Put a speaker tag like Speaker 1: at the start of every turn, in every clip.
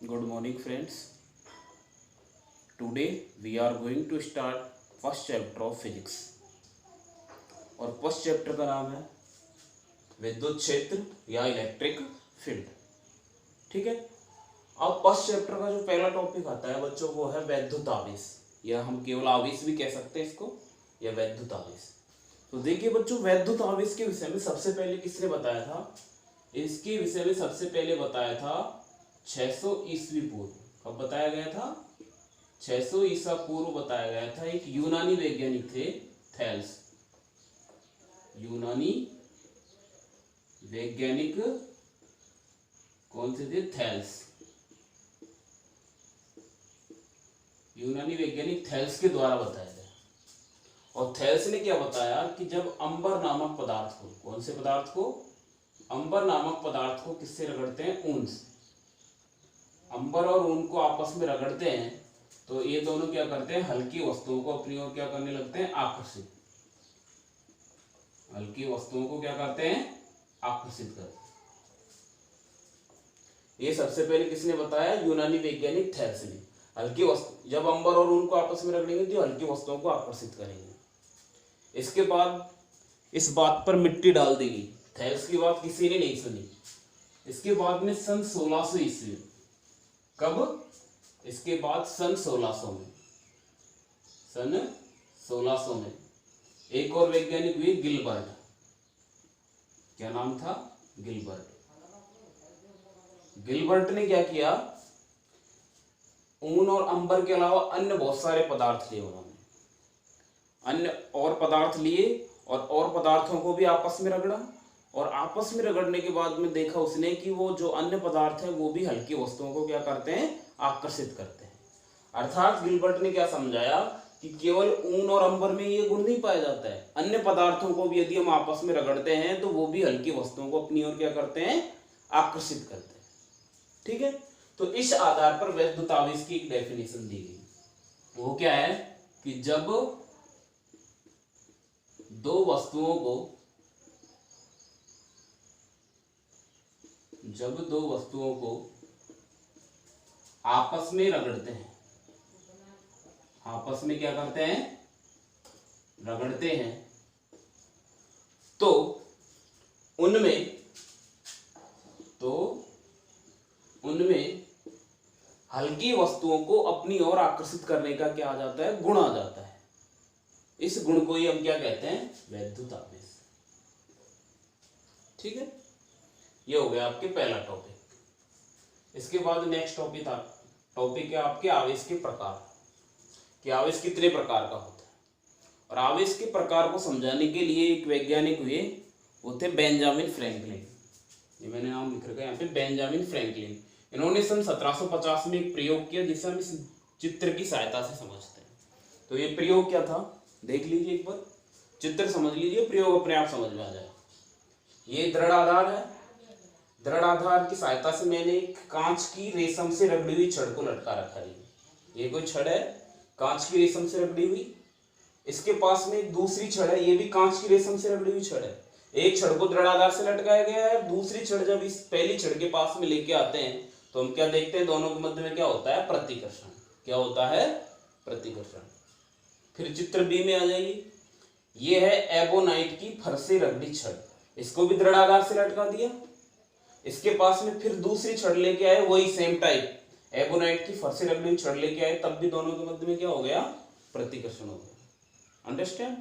Speaker 1: Good morning, friends. Today we are going to start first chapter of physics. और first chapter का नाम है विद्युत क्षेत्र या इलेक्ट्रिक फील्ड. ठीक है. अब फर्स्ट चैप्टर का जो पहला टॉपिक आता है बच्चों वो है वैद्युत आवेश, या हम केवल आवेश भी कह सकते हैं इसको, या वैद्युत आवेश. तो देखिए बच्चों, वैद्युत आवेश के विषय में सबसे पहले किसने बताया था? इसके विषय में सबसे पहले बताया था 600 ईस्वी पूर्व. कब बताया गया था? 600 ईसा पूर्व बताया गया था. एक यूनानी वैज्ञानिक थे, थेल्स. यूनानी वैज्ञानिक कौन से थे? थेल्स. यूनानी वैज्ञानिक थेल्स के द्वारा बताया गया. और थेल्स ने क्या बताया कि जब अंबर नामक पदार्थ को, कौन से पदार्थ को? अंबर नामक पदार्थ को किससे रगड़ते हैं? ऊन से. अंबर और ऊन को आपस में रगड़ते हैं तो ये दोनों क्या करते हैं? हल्की वस्तुओं को अपनी ओर क्या करने लगते हैं? आकर्षित. हल्की वस्तुओं को क्या करते हैं? आकर्षित करते हैं. ये सबसे पहले किसने बताया? यूनानी वैज्ञानिक थेल्स ने. हल्की वस्तु, जब अंबर और ऊन को आपस में रगड़ेंगे तो हल्की वस्तुओं को आकर्षित करेंगे. इसके बाद इस बात पर मिट्टी डाल दी गई. थेल्स की बात किसी ने नहीं सुनी. इसके बाद में सन 1600 ईस्वी. कब? इसके बाद सन 1600 में, सन 1600 में एक और वैज्ञानिक हुए, गिलबर्ट. क्या नाम था? गिलबर्ट. गिलबर्ट ने क्या किया? ऊन और अंबर के अलावा अन्य बहुत सारे पदार्थ लिए उन्होंने. अन्य और पदार्थ लिए और पदार्थों को भी आपस में रगड़ा. और आपस में रगड़ने के बाद में देखा उसने कि वो जो अन्य पदार्थ है वो भी हल्की वस्तुओं को क्या करते हैं? आकर्षित करते हैं. अर्थात गिलबर्ट ने क्या समझाया कि केवल ऊन और अंबर में ये गुण नहीं पाया जाता है, अन्य पदार्थों को भी यदि हम आपस में रगड़ते हैं तो वो भी हल्की वस्तुओं को अपनी ओर क्या करते हैं? आकर्षित करते हैं. ठीक है. तो इस आधार पर वैद्युत आवेश की एक डेफिनेशन दी गई. वो क्या है कि जब दो वस्तुओं को आपस में रगड़ते हैं, आपस में क्या करते हैं? रगड़ते हैं, तो उनमें हल्की वस्तुओं को अपनी ओर आकर्षित करने का क्या आ जाता है? गुण आ जाता है. इस गुण को ही हम क्या कहते हैं? वैद्युत आवेश. ठीक है. ये हो गया आपके पहला टॉपिक. इसके बाद नेक्स्ट टॉपिक है आपके आवेश के प्रकार. कि आवेश कितने प्रकार का होता है. और आवेश के प्रकार को समझाने के लिए एक वैज्ञानिक हुए, वो थे बेंजामिन फ्रैंकलिन. ये मैंने नाम लिख रखा है यहाँ पे, बेंजामिन फ्रैंकलिन. इन्होंने सन 1750 में एक प्रयोग किया जिसे हम इस चित्र की सहायता से समझते हैं. तो ये प्रयोग क्या था देख लीजिए एक बार. चित्र समझ लीजिए, प्रयोग अपने आप समझ में आ जाए. ये दृढ़ आधार है. दृढ़ आधार की सहायता से मैंने एक कांच की रेशम से रगड़ी हुई छड़ को लटका रखा है. ये कोई छड़ है कांच की रेशम से रगड़ी हुई. इसके पास में एक दूसरी छड़ है, ये भी कांच की रेशम से रगड़ी हुई छड़ है. एक छड़ को दृढ़ आधार से लटकाया गया है. दूसरी छड़ जब इस पहली छड़ के पास में लेके आते हैं तो हम क्या देखते हैं? दोनों के मध्य में क्या होता है? प्रतिकर्षण. क्या होता है? प्रतिकर्षण. फिर चित्र बी में आ जाइए. ये है एबोनाइट की फरसे रगड़ी छड़. इसको भी दृढ़ आधार से लटका दिया. इसके पास में फिर दूसरी छड़ लेके आए, वही सेम टाइप एबोनाइट की फरसे रगड़ी छड़ लेके आए, तब भी दोनों के मध्य में क्या हो गया? प्रतिकर्षण हो गया. अंडरस्टैंड.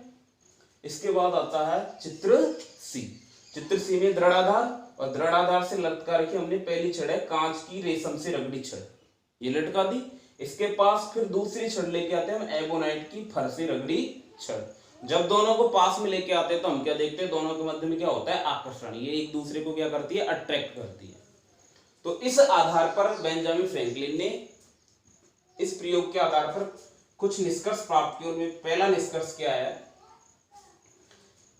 Speaker 1: इसके बाद आता है चित्र सी. चित्र सी में दृढ़ आधार, और दृढ़ आधार से लटका रखी हमने पहली छड़ है कांच की रेशम से रगड़ी छड़, ये लटका दी. इसके पास फिर दूसरी छड़ लेके आते हैं हम एबोनाइट की फरसे रगड़ी छड़. जब दोनों को पास में लेके आते हैं तो हम क्या देखते हैं? दोनों के मध्य में क्या होता है? आकर्षण. ये एक दूसरे को क्या करती है? अट्रैक्ट करती है. तो इस आधार पर बेंजामिन फ्रैंकलिन ने इस प्रयोग के आधार पर कुछ निष्कर्ष प्राप्त किए. उनमें पहला निष्कर्ष क्या है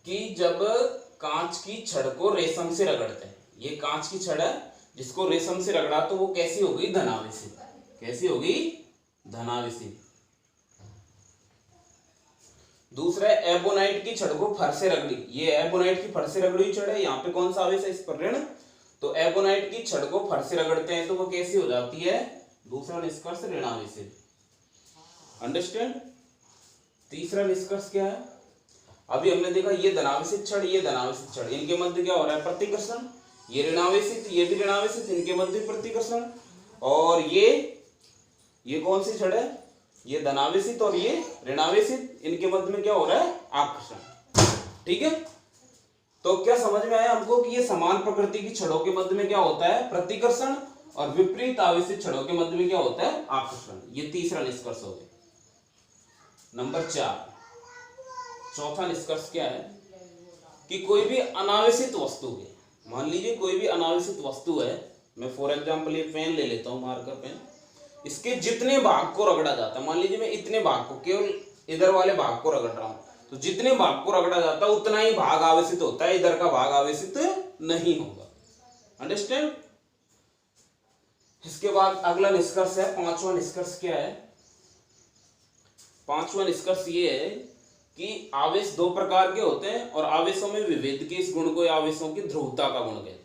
Speaker 1: कि जब कांच की छड़ को रेशम से रगड़ते हैं, ये कांच की छड़ है जिसको रेशम से रगड़ा तो वो कैसी हो गई? धनावेशी. कैसी हो गई? धनावेशी. दूसरा एबोनाइट की छड़ को फर से रगड़ी. ये एबोनाइट की फर से रगड़ी छड़ है, यहाँ पे कौन सा आवेश है? इस पर ऋण. तो एबोनाइट की छड़ को फर से रगड़ते हैं तो वो कैसी हो जाती है, दूसरा निष्कर्ष ऋणावेशित। अंडरस्टैंड। तीसरा निष्कर्ष क्या है, अभी हमने देखा ये धनावेशित छड़, ये धनावेशित छड़, इनके मध्य क्या हो रहा है, प्रतिकर्षण। ये ऋणावेशित, ये भी ऋणावेशित, इनके मध्य प्रतिकर्षण। और ये कौन सी छड़ है, ये धनावेशित और ये ऋणावेशित, इनके मध्य में क्या हो रहा है, आकर्षण। ठीक है, तो क्या समझ में आया हमको कि ये समान प्रकृति की छड़ों के मध्य में क्या होता है, प्रतिकर्षण, और विपरीत आवेशित छड़ों के मध्य में क्या होता है, आकर्षण। ये तीसरा निष्कर्ष हो गया। नंबर 4, चौथा निष्कर्ष क्या है कि कोई भी अनावेशित वस्तु के, मान लीजिए कोई भी अनावेशित वस्तु है, मैं फॉर एग्जांपल ये पेन ले लेता हूं, मार्कर पेन, इसके जितने भाग को रगड़ा जाता है, मान लीजिए मैं इतने भाग को, केवल इधर वाले भाग को रगड़ रहा हूं, तो जितने भाग को रगड़ा जाता है उतना ही भाग आवेशित होता है, इधर का भाग आवेशित नहीं होगा। अंडरस्टैंड। इसके बाद अगला निष्कर्ष है, पांचवा निष्कर्ष क्या है, पांचवा निष्कर्ष ये है कि आवेश दो प्रकार के होते हैं और आवेशों में विभेद के इस गुण को आवेशों की ध्रुवता का गुण कहते हैं।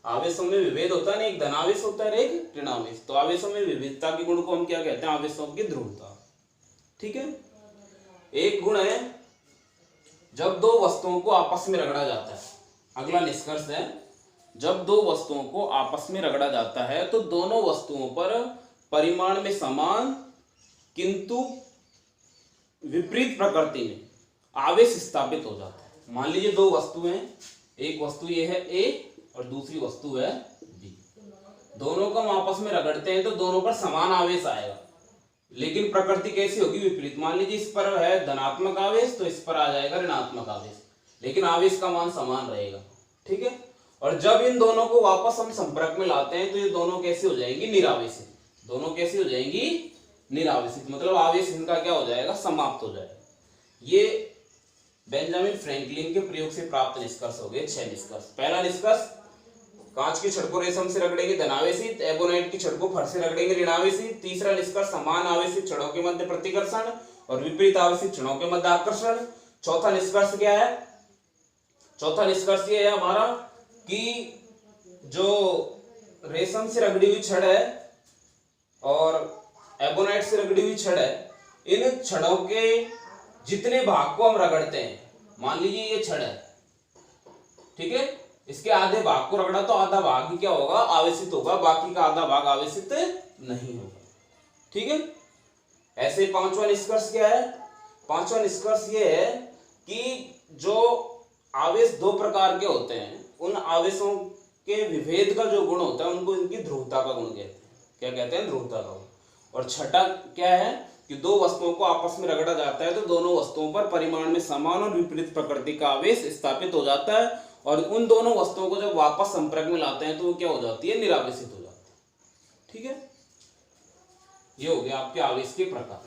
Speaker 1: आवेशों में विभेद होता है ना, एक धनावेश होता है एक ऋणावेश, तो आवेशों में विविधता के गुण को हम क्या कहते हैं, आवेशों की ध्रुवता। ठीक है, एक गुण है जब दो वस्तुओं को आपस में रगड़ा जाता है। अगला निष्कर्ष है, जब दो वस्तुओं को आपस में रगड़ा जाता है तो दोनों वस्तुओं पर परिमाण में समान किंतु विपरीत प्रकृति में आवेश स्थापित हो जाता है। मान लीजिए दो वस्तु हैं, एक वस्तु ये है ए और दूसरी वस्तु है बी, दोनों को हम आपस में रगड़ते हैं तो दोनों पर समान आवेश आएगा, लेकिन प्रकृति कैसी होगी, विपरीत। मान लीजिए इस पर है धनात्मक आवेश तो इस पर आ जाएगा ऋणात्मक आवेश, लेकिन आवेश का मान समान रहेगा। ठीक है, और जब इन दोनों को वापस हम संपर्क में लाते हैं तो ये दोनों कैसे हो जाएंगी, निरावेशित। दोनों कैसी हो जाएंगी, निरावेशित, मतलब आवेश इनका क्या हो जाएगा, समाप्त हो जाएगा। ये बेंजामिन फ्रैंकलिन के प्रयोग से प्राप्त निष्कर्ष हो गए 6 निष्कर्ष। पहला निष्कर्ष, कांच की छड़ को रेशम से रगड़ेंगे धनावेशित, एबोनाइट की छड़ को फर से रगड़ेंगे ऋणावेशित। तीसरा निष्कर्ष, समान आवेशित छड़ों के मध्य प्रतिकर्षण और विपरीत आवेशित छड़ों के मध्य आकर्षण। चौथा निष्कर्ष क्या है, चौथा निष्कर्ष ये है हमारा कि जो रेशम से रगड़ी हुई छड़ है और एबोनाइट से रगड़ी हुई छड़ है, इन छड़ों के जितने भाग को हम रगड़ते हैं, मान लीजिए ये छड़ है, ठीक है, इसके आधे भाग को रगड़ा तो आधा भाग ही क्या होगा, आवेशित होगा, बाकी का आधा भाग आवेशित नहीं होगा। ठीक है, ऐसे पांचवा निष्कर्ष क्या है, पांचवा निष्कर्ष ये है कि जो आवेश दो प्रकार के होते हैं, उन आवेशों के विभेद का जो गुण होता है उनको इनकी ध्रुवता का गुण कहते हैं। क्या कहते हैं, ध्रुवता का गुण। और छठा क्या है कि दो वस्तुओं को आपस में रगड़ा जाता है तो दोनों वस्तुओं पर परिमाण में समान और विपरीत प्रकृति का आवेश स्थापित हो जाता है, और उन दोनों वस्तुओं को जब वापस संपर्क में लाते हैं तो वो क्या हो जाती है, निरावेशित हो जाती है। ठीक है, ये हो गया आपके आवेश के प्रकार।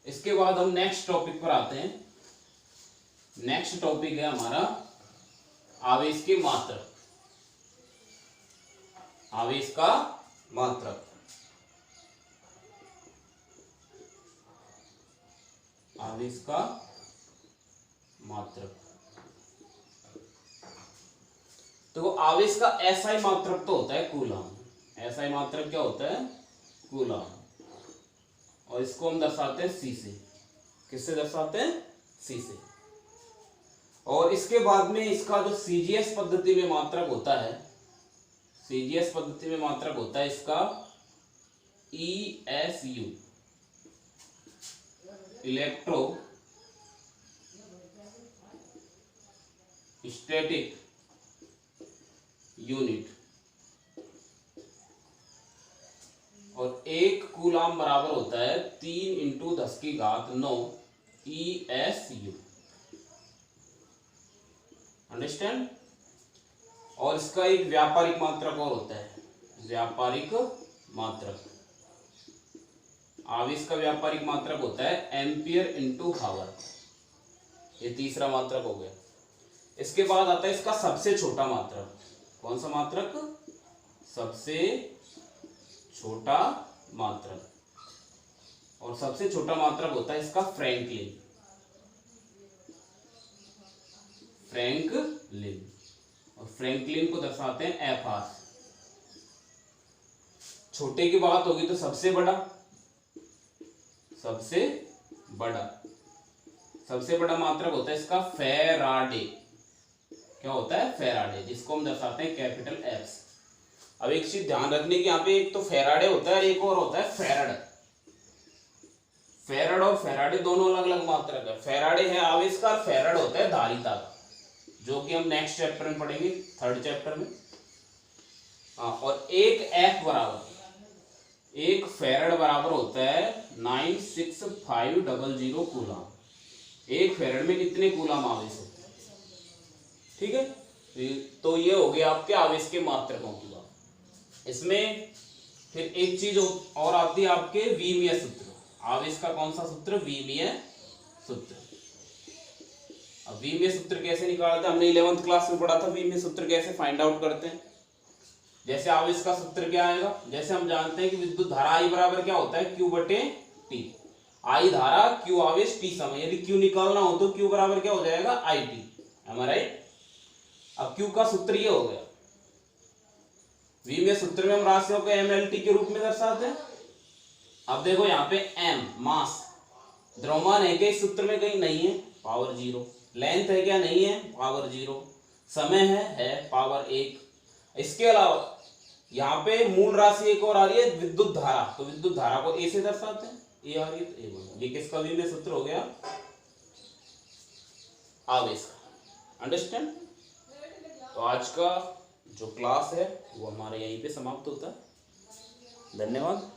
Speaker 1: इसके बाद हम नेक्स्ट टॉपिक पर आते हैं। नेक्स्ट टॉपिक है हमारा आवेश की मात्रक। आवेश का मात्रक, आवेश का मात्रक। तो आवेश का एसआई मात्रक तो होता है कूलम। एसआई मात्रक क्या होता है, कूलम, और इसको हम दर्शाते हैं सी से। किससे दर्शाते हैं, सी से। और इसके बाद में इसका जो सीजीएस पद्धति में मात्रक होता है, सीजीएस पद्धति में मात्रक होता है इसका ESU, इलेक्ट्रो स्टैटिक यूनिट, और 1 कूलम बराबर होता है 3 × 10⁹ ESU। अंडरस्टैंड। और इसका एक व्यापारिक मात्रक और होता है, व्यापारिक मात्रक। आवेश का व्यापारिक मात्रक होता है एम्पियर × हावर। ये तीसरा मात्रक हो गया। इसके बाद आता है इसका सबसे छोटा मात्रक। कौन सा मात्रक, सबसे छोटा मात्रक। और सबसे छोटा मात्रक होता है इसका फ्रैंकलिन। फ्रैंकलिन, और फ्रैंकलिन को दर्शाते हैं FR। छोटे की बात होगी तो सबसे बड़ा, सबसे बड़ा, सबसे बड़ा मात्रक होता है इसका फैराडे। क्या होता है? फैराडे, जिसको हम दर्शाते हैं कैपिटल F। अब एक चीज ध्यान रखने की, यहाँ पे एक तो फैराडे होता है, एक और होता है फेराड। फेराड और फैराडे दोनों अलग अलग मात्रक है। फैराडे है आवेशकार, फेराड होता है धारिता, जो कि हम नेक्स्ट चैप्टर में पढ़ेंगे, 3rd चैप्टर में। हाँ, और एक F बराबर, एक फेराड बराबर होता है 96500 कूलम। एक फेराड में कितने कूलम आवेश होते हैं? ठीक है, तो ये हो गया आपके आवेश के मात्रकों की बात। इसमें फिर एक चीज और आती है आपके विमीय सूत्र। आवेश का कौन सा सूत्र? विमीय सूत्र। अब विमीय सूत्र कैसे निकालते हैं? हमने 11th क्लास में पढ़ा था विमीय सूत्र कैसे फाइंड आउट करते हैं। जैसे आवेश का सूत्र क्या आएगा? जैसे हम जानते हैं कि विद्युत धारा I बराबर क्या होता है? Q/T। I धारा, Q आवेश, T समय। यदि Q निकालना हो तो Q बराबर क्या हो जाएगा? IT। Am I right? अब Q का सूत्र ये हो गया। विमीय सूत्र में हम राशियों को MLT के रूप में दर्शाते हैं। अब देखो यहाँ पे M मास, द्रव्यमान है क्या इस सूत्र में? कहीं नहीं है, पावर 0। लेंथ है क्या? नहीं है, पावर 0। समय है पावर 1। इसके अलावा यहाँ पे मूल राशि एक और आ रही है, विद्युत धारा। तो विद्युत धारा को A से दर्शाते हैं, A आ रही है तो A बना। ये किसका विमीय सूत्र हो गया? आवेश का। अंडरस्टैंड? तो आज का जो क्लास है वो हमारे यहीं पे समाप्त होता है। धन्यवाद।